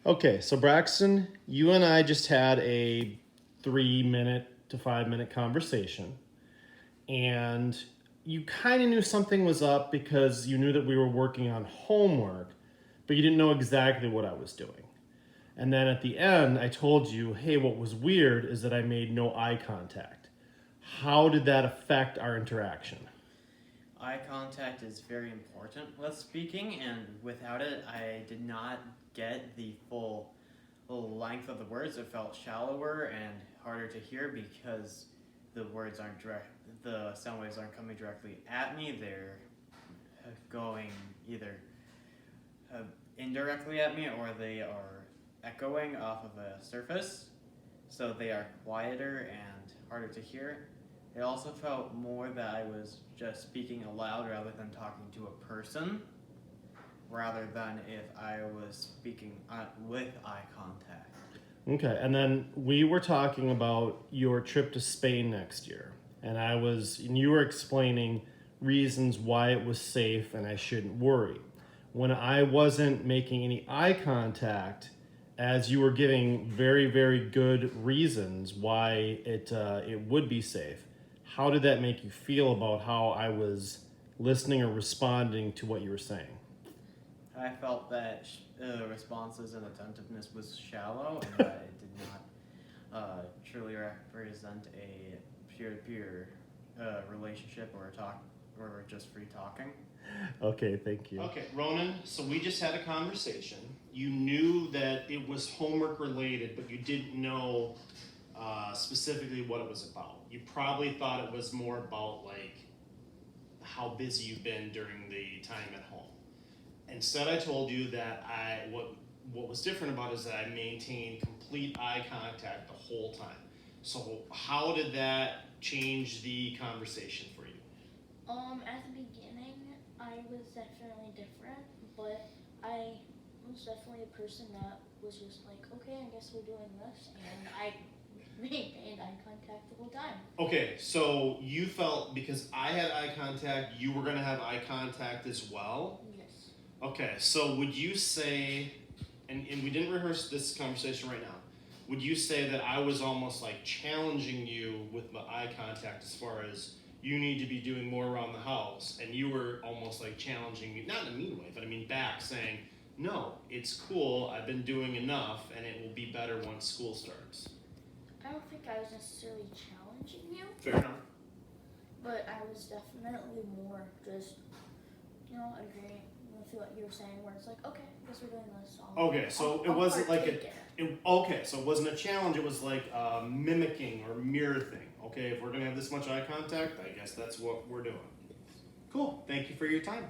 Okay, so Braxton, you and I just had a 3 minute to 5 minute conversation, and you kind of knew something was up because you knew that we were working on homework, but you didn't know exactly what I was doing. And then at the end, I told you, hey, what was weird is that I made no eye contact. How did that affect our interaction? Eye contact is very important with speaking, and without it, I did not get the full length of the words. It felt shallower and harder to hear because the sound waves aren't coming directly at me. They're going either uh, indirectly at me or they are echoing off of a surface. So they are quieter and harder to hear. It also felt more that I was just speaking aloud rather than talking to a person, rather than if I was speaking with eye contact. Okay, and then we were talking about your trip to Spain next year, and you were explaining reasons why it was safe and I shouldn't worry. When I wasn't making any eye contact, as you were giving very, very good reasons why it would be safe, how did that make you feel about how I was listening or responding to what you were saying? I felt that responses and attentiveness was shallow and that it did not truly represent a peer-to-peer relationship or just free talking. Okay, thank you. Okay, Ronan, so we just had a conversation. You knew that it was homework related, but you didn't know specifically what it was about. You probably thought it was more about like how busy you've been during the time at home. Instead, I told you that what was different about it is that I maintained complete eye contact the whole time. So how did that change the conversation for you? At the beginning, I was definitely different, but I was definitely a person that was just like, okay, I guess we're doing this, and I maintained eye contact the whole time. Okay, so you felt because I had eye contact, you were going to have eye contact as well? Yes. Okay, so would you say, and we didn't rehearse this conversation right now, would you say that I was almost like challenging you with my eye contact as far as you need to be doing more around the house, and you were almost like challenging me, not in a mean way, but I mean back saying, no, it's cool, I've been doing enough, and it will be better once school starts. I don't think I was necessarily challenging you, Fair enough. but I was definitely more just, agreeing with what you were saying, where it's like, okay, I guess we're doing this. Okay, so it wasn't like okay, so it wasn't a challenge. It was like a mimicking or mirror thing. Okay, if we're gonna have this much eye contact, I guess that's what we're doing. Cool. Thank you for your time.